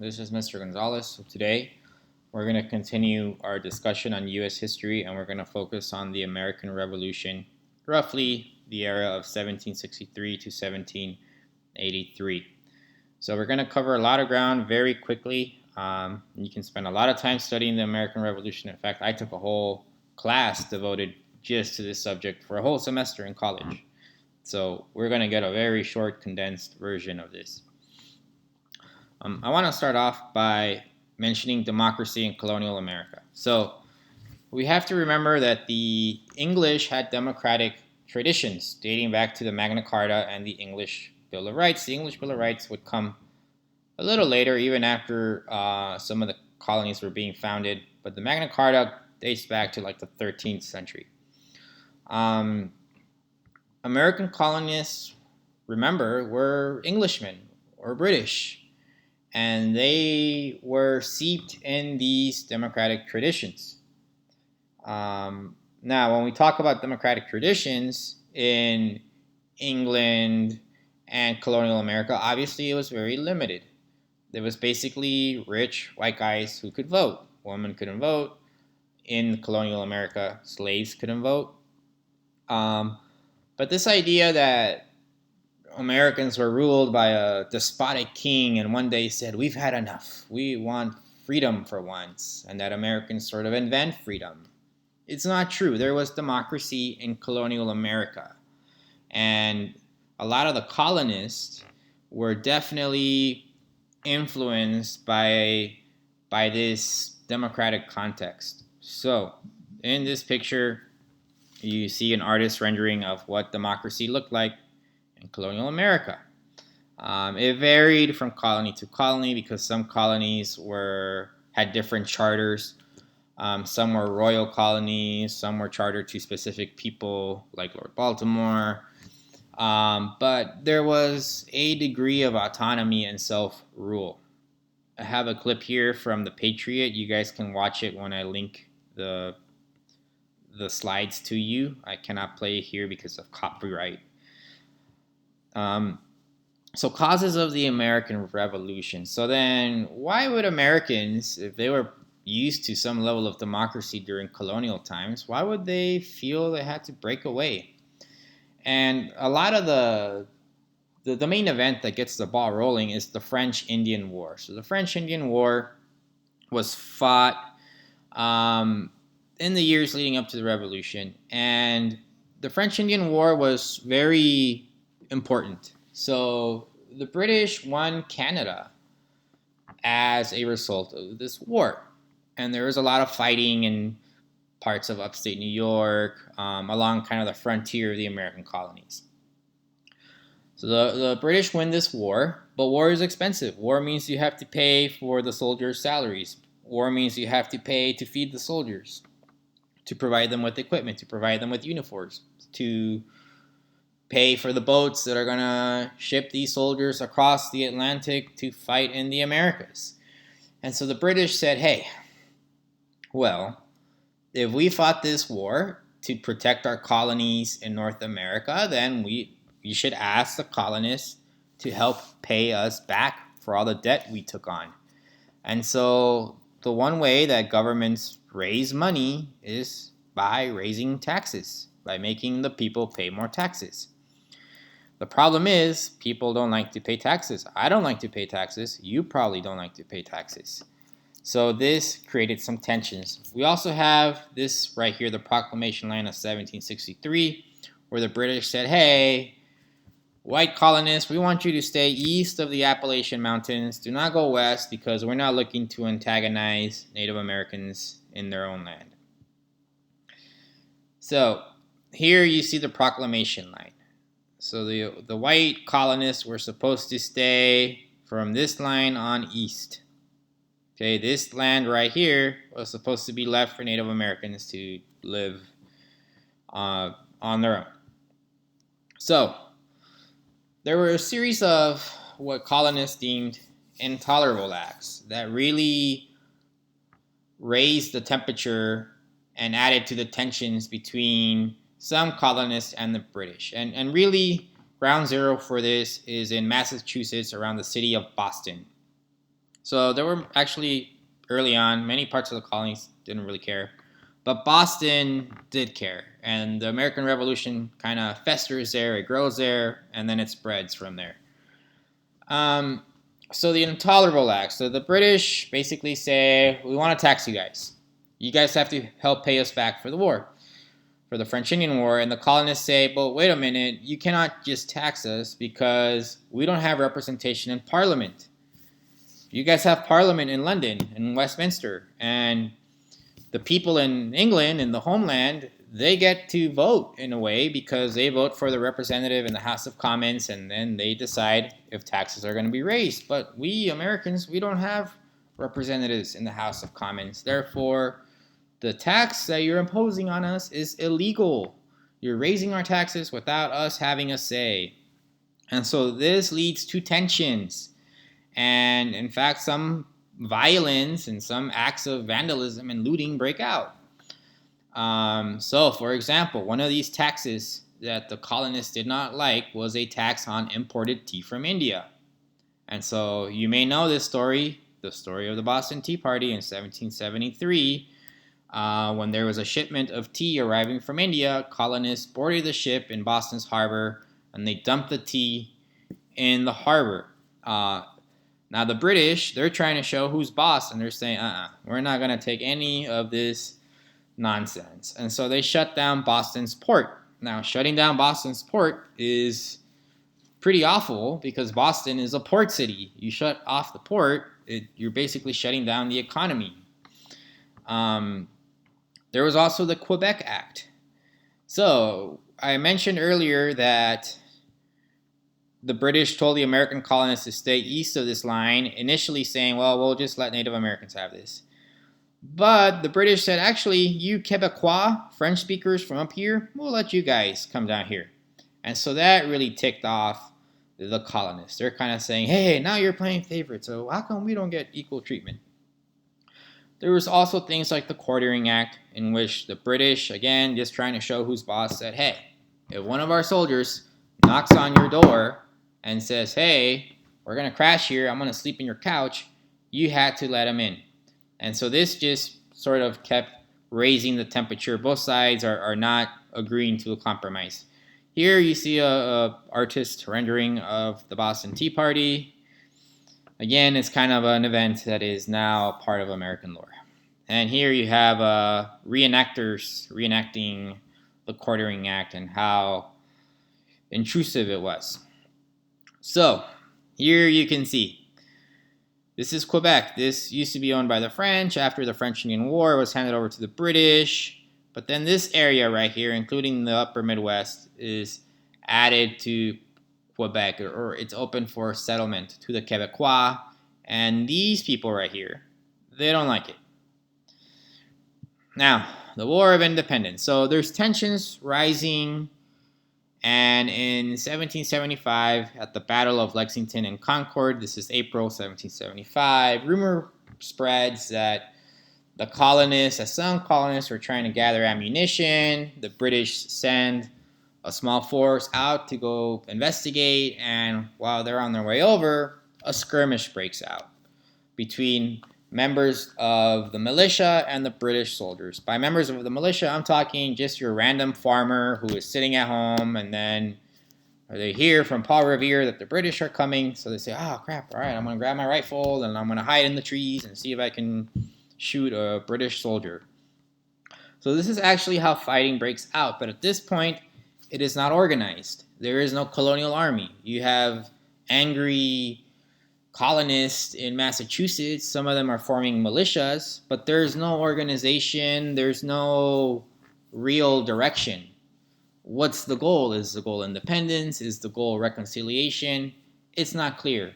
This is Mr. Gonzalez. So today, we're going to continue our discussion on U.S. history, and we're going to focus on the American Revolution, roughly the era of 1763 to 1783. So we're going to cover a lot of ground very quickly. You can spend a lot of time studying the American Revolution. In fact, I took a whole class devoted just to this subject for a whole semester in college. So we're going to get a very short, condensed version of this. I want to start off by mentioning democracy in colonial America. So we have to remember that the English had democratic traditions dating back to the Magna Carta and the English Bill of Rights. The English Bill of Rights would come a little later, even after some of the colonies were being founded, but the Magna Carta dates back to like the 13th century. American colonists, remember, were Englishmen or British, and they were seeped in these democratic traditions. Now, when we talk about democratic traditions in England and colonial America, obviously it was very limited. There was basically rich white guys who could vote. Women couldn't vote. In colonial America, slaves couldn't vote. But this idea that Americans were ruled by a despotic king and one day said, we've had enough. We want freedom for once, and that Americans sort of invent freedom. It's not true. There was democracy in colonial America. And a lot of the colonists were definitely influenced by this democratic context. So, in this picture, you see an artist's rendering of what democracy looked like in colonial America. It varied from colony to colony because some colonies had different charters. Some were royal colonies, some were chartered to specific people like Lord Baltimore. But there was a degree of autonomy and self-rule. I have a clip here from The Patriot. You guys can watch it when I link the slides to you. I cannot play it here because of copyright. So causes of the American Revolution. So then why would Americans, if they were used to some level of democracy during colonial times, why would they feel they had to break away? And a lot of the main event that gets the ball rolling is the French Indian War. So the French Indian War was fought in the years leading up to the Revolution. And the French Indian War was very important. So the British won Canada as a result of this war. And there was a lot of fighting in parts of upstate New York, along kind of the frontier of the American colonies. So the British win this war, but war is expensive. War means you have to pay for the soldiers' salaries. War means you have to pay to feed the soldiers, to provide them with equipment, to provide them with uniforms, to pay for the boats that are going to ship these soldiers across the Atlantic to fight in the Americas. And so the British said, hey, well, if we fought this war to protect our colonies in North America, then we should ask the colonists to help pay us back for all the debt we took on. And so the one way that governments raise money is by raising taxes, by making the people pay more taxes. The problem is people don't like to pay taxes. I don't like to pay taxes. You probably don't like to pay taxes. So this created some tensions. We also have this right here, the Proclamation Line of 1763, where the British said, hey, white colonists, we want you to stay east of the Appalachian Mountains. Do not go west because we're not looking to antagonize Native Americans in their own land. So here you see the Proclamation Line. So the white colonists were supposed to stay from this line on east. Okay, this land right here was supposed to be left for Native Americans to live on their own. So there were a series of what colonists deemed intolerable acts that really raised the temperature and added to the tensions between some colonists and the British. And really, ground zero for this is in Massachusetts around the city of Boston. So there were actually early on many parts of the colonies didn't really care, but Boston did care, and the American Revolution kind of festers there, it grows there, and then it spreads from there. Um, so the Intolerable Act. So the British basically say, we want to tax you guys. You guys have to help pay us back for the war, for the French Indian War. And the colonists say, but wait a minute, you cannot just tax us because we don't have representation in Parliament. You guys have Parliament in London, in Westminster, and the people in England, in the homeland, they get to vote in a way because they vote for the representative in the House of Commons, and then they decide if taxes are going to be raised. But we Americans, we don't have representatives in the House of Commons. Therefore, the tax that you're imposing on us is illegal. You're raising our taxes without us having a say. And so this leads to tensions. And in fact, some violence and some acts of vandalism and looting break out. So, for example, one of these taxes that the colonists did not like was a tax on imported tea from India. And so you may know this story, the story of the Boston Tea Party in 1773. When there was a shipment of tea arriving from India, colonists boarded the ship in Boston's harbor and they dumped the tea in the harbor. Now the British, they're trying to show who's boss, and they're saying, we're not going to take any of this nonsense. And so they shut down Boston's port. Now, shutting down Boston's port is pretty awful because Boston is a port city. You shut off the port, you're basically shutting down the economy. There was also the Quebec Act. So I mentioned earlier that the British told the American colonists to stay east of this line, initially saying, well, we'll just let Native Americans have this. But the British said, actually, you Quebecois, French speakers from up here, we'll let you guys come down here. And so that really ticked off the colonists. They're kind of saying, hey, now you're playing favorite, so how come we don't get equal treatment? There was also things like the Quartering Act, in which the British, again, just trying to show who's boss, said, hey, if one of our soldiers knocks on your door and says, hey, we're going to crash here, I'm going to sleep in your couch, you had to let him in. And so this just sort of kept raising the temperature. Both sides are not agreeing to a compromise. Here you see a artist rendering of the Boston Tea Party. Again, it's kind of an event that is now part of American lore. And here you have reenactors reenacting the Quartering Act and how intrusive it was. So, here you can see, this is Quebec. This used to be owned by the French. After the French Indian War, it was handed over to the British. But then this area right here, including the upper Midwest, is added to Quebec, or it's open for settlement to the Quebecois. And these people right here, they don't like it. Now, the War of Independence. So there's tensions rising. And in 1775, at the Battle of Lexington and Concord, this is April 1775, rumor spreads that some colonists were trying to gather ammunition. The British send a small force out to go investigate, and while they're on their way over, a skirmish breaks out between members of the militia and the British soldiers. By members of the militia, I'm talking just your random farmer who is sitting at home, and then they hear from Paul Revere that the British are coming, so they say, oh crap, all right, I'm going to grab my rifle and I'm going to hide in the trees and see if I can shoot a British soldier. So this is actually how fighting breaks out, but at this point, it is not organized. There is no colonial army. You have angry colonists in Massachusetts. Some of them are forming militias, but there's no organization. There's no real direction. What's the goal? Is the goal independence? Is the goal reconciliation? It's not clear.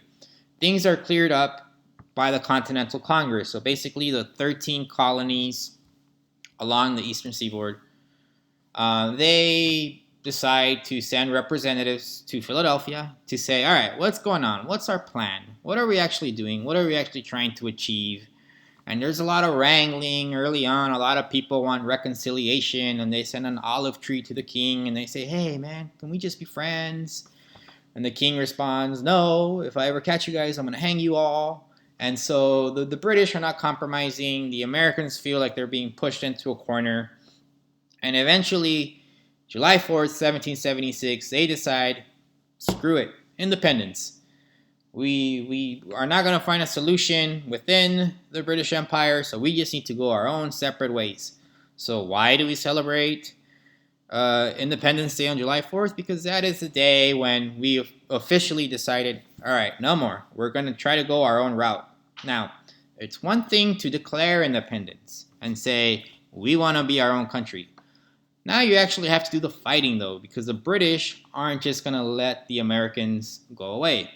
Things are cleared up by the Continental Congress. So basically the 13 colonies along the eastern seaboard, they decide to send representatives to Philadelphia to say, all right, what's going on? What's our plan? What are we actually doing? What are we actually trying to achieve? And there's a lot of wrangling early on. A lot of people want reconciliation, and they send an olive tree to the king, and they say, hey, man, can we just be friends? And the king responds, no, if I ever catch you guys, I'm going to hang you all. And so the British are not compromising. The Americans feel like they're being pushed into a corner. And eventually, July 4th, 1776, they decide, screw it, independence. We are not going to find a solution within the British Empire, so we just need to go our own separate ways. So why do we celebrate Independence Day on July 4th? Because that is the day when we officially decided, all right, no more. We're going to try to go our own route. Now, it's one thing to declare independence and say, we want to be our own country. Now you actually have to do the fighting, though, because the British aren't just going to let the Americans go away.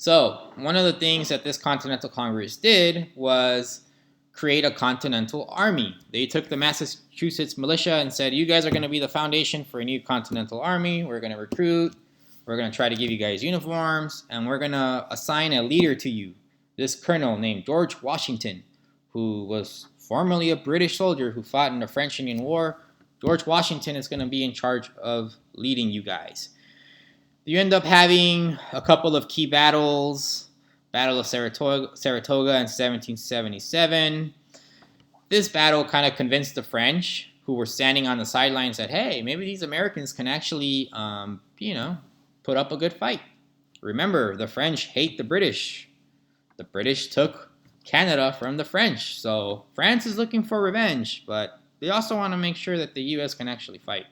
So, one of the things that this Continental Congress did was create a Continental Army. They took the Massachusetts militia and said, you guys are going to be the foundation for a new Continental Army. We're going to recruit. We're going to try to give you guys uniforms. And we're going to assign a leader to you. This colonel named George Washington, who was formerly a British soldier who fought in the French-Indian War. George Washington is going to be in charge of leading you guys. You end up having a couple of key battles. Battle of Saratoga in 1777. This battle kind of convinced the French, who were standing on the sidelines, that, hey, maybe these Americans can actually, put up a good fight. Remember, the French hate the British. The British took Canada from the French. So France is looking for revenge, but they also want to make sure that the U.S. can actually fight.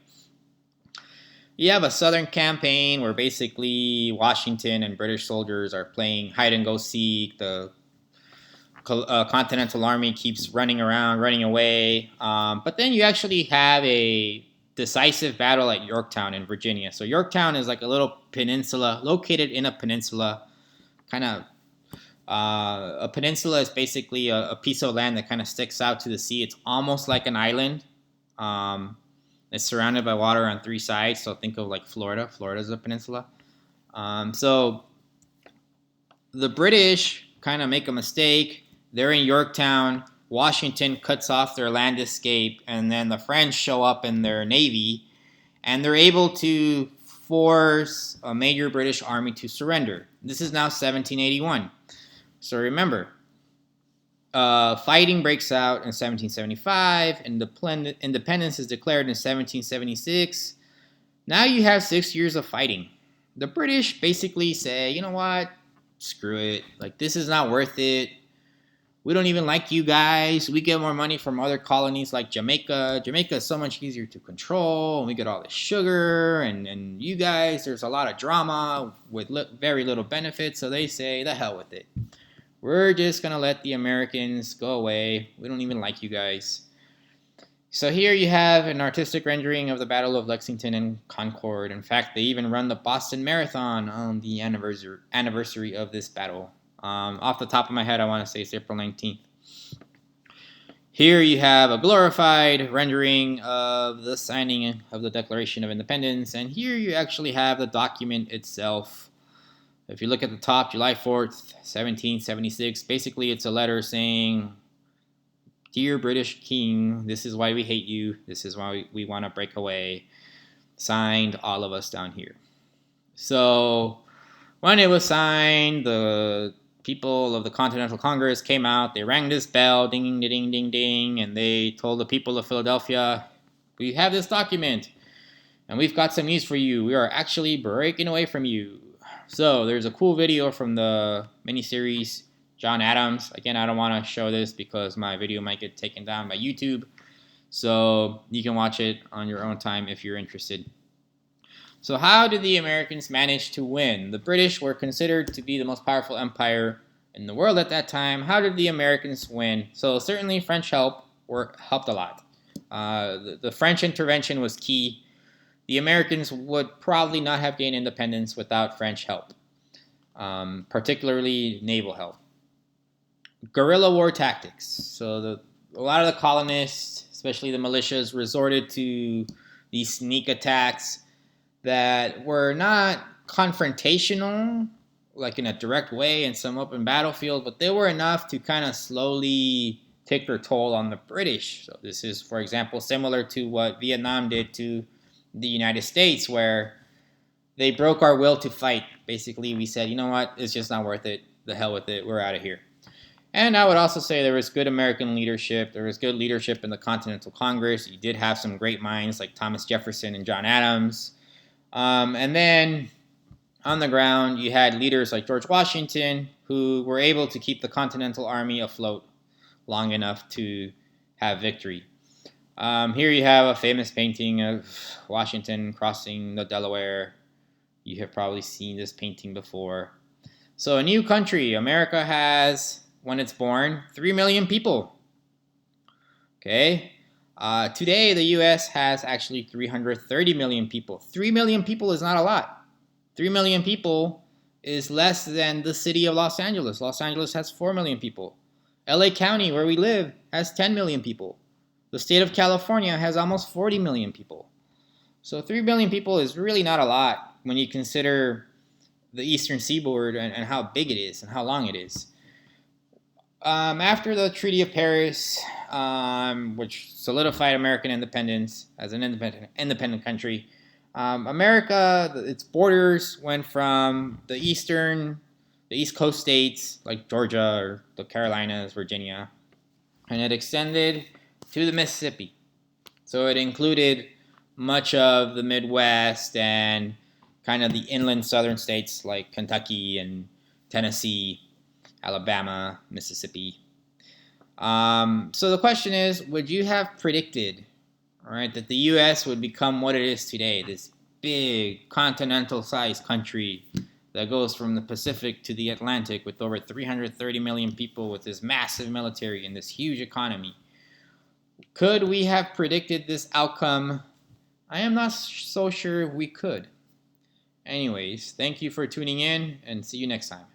You have a southern campaign where basically Washington and British soldiers are playing hide and go seek. The Continental Army keeps running around, running away. But then you actually have a decisive battle at Yorktown in Virginia. So Yorktown is like a little peninsula located in a peninsula. A peninsula is basically a piece of land that kind of sticks out to the sea. It's almost like an island. It's surrounded by water on three sides, so think of like Florida. Florida's a peninsula. So the British kind of make a mistake. They're in Yorktown. Washington cuts off their land escape, and then the French show up in their navy, and they're able to force a major British army to surrender. This is now 1781. So remember, fighting breaks out in 1775, and independence is declared in 1776. Now you have 6 years of fighting. The British basically say, you know what, screw it. Like, this is not worth it. We don't even like you guys. We get more money from other colonies like Jamaica. Jamaica is so much easier to control, and we get all this sugar, and you guys, there's a lot of drama with very little benefit, so they say, the hell with it. We're just going to let the Americans go away. We don't even like you guys. So here you have an artistic rendering of the Battle of Lexington and Concord. In fact, they even run the Boston Marathon on the anniversary of this battle. Off the top of my head, I want to say it's April 19th. Here you have a glorified rendering of the signing of the Declaration of Independence. And here you actually have the document itself. If you look at the top, July 4th, 1776, basically it's a letter saying, Dear British King, this is why we hate you. This is why we want to break away. Signed, all of us down here. So when it was signed, the people of the Continental Congress came out. They rang this bell, ding, ding, ding, ding, and they told the people of Philadelphia, we have this document, and we've got some news for you. We are actually breaking away from you. So there's a cool video from the miniseries John Adams. Again, I don't want to show this because my video might get taken down by YouTube. So you can watch it on your own time if you're interested. So how did the Americans manage to win? The British were considered to be the most powerful empire in the world at that time. How did the Americans win? So certainly French helped a lot. The French intervention was key. The Americans would probably not have gained independence without French help, particularly naval help. Guerrilla war tactics. So a lot of the colonists, especially the militias, resorted to these sneak attacks that were not confrontational, like in a direct way in some open battlefield, but they were enough to kind of slowly take their toll on the British. So this is, for example, similar to what Vietnam did to the United States, where they broke our will to fight. Basically, we said, you know what, it's just not worth it. the hell with it. We're out of here. And I would also say there was good American leadership. There was good leadership in the Continental Congress. You did have some great minds like Thomas Jefferson and John Adams. And then on the ground, you had leaders like George Washington who were able to keep the Continental Army afloat long enough to have victory. Here you have a famous painting of Washington crossing the Delaware. You have probably seen this painting before. So a new country, America has, when it's born, 3 million people. Okay? Today, the U.S. has actually 330 million people. 3 million people is not a lot. 3 million people is less than the city of Los Angeles. Los Angeles has 4 million people. LA County, where we live, has 10 million people. The state of California has almost 40 million people. So 3 million people is really not a lot when you consider the eastern seaboard and how big it is and how long it is. After the Treaty of Paris, which solidified American independence as an independent country, America, its borders went from the East Coast states like Georgia or the Carolinas, Virginia, and it extended to the Mississippi. So it included much of the Midwest and kind of the inland southern states like Kentucky and Tennessee, Alabama, Mississippi. So the question is, would you have predicted, all right, that the U.S. would become what it is today, this big continental-sized country that goes from the Pacific to the Atlantic with over 330 million people with this massive military and this huge economy? Could we have predicted this outcome? I am not so sure if we could. Anyways, thank you for tuning in and see you next time.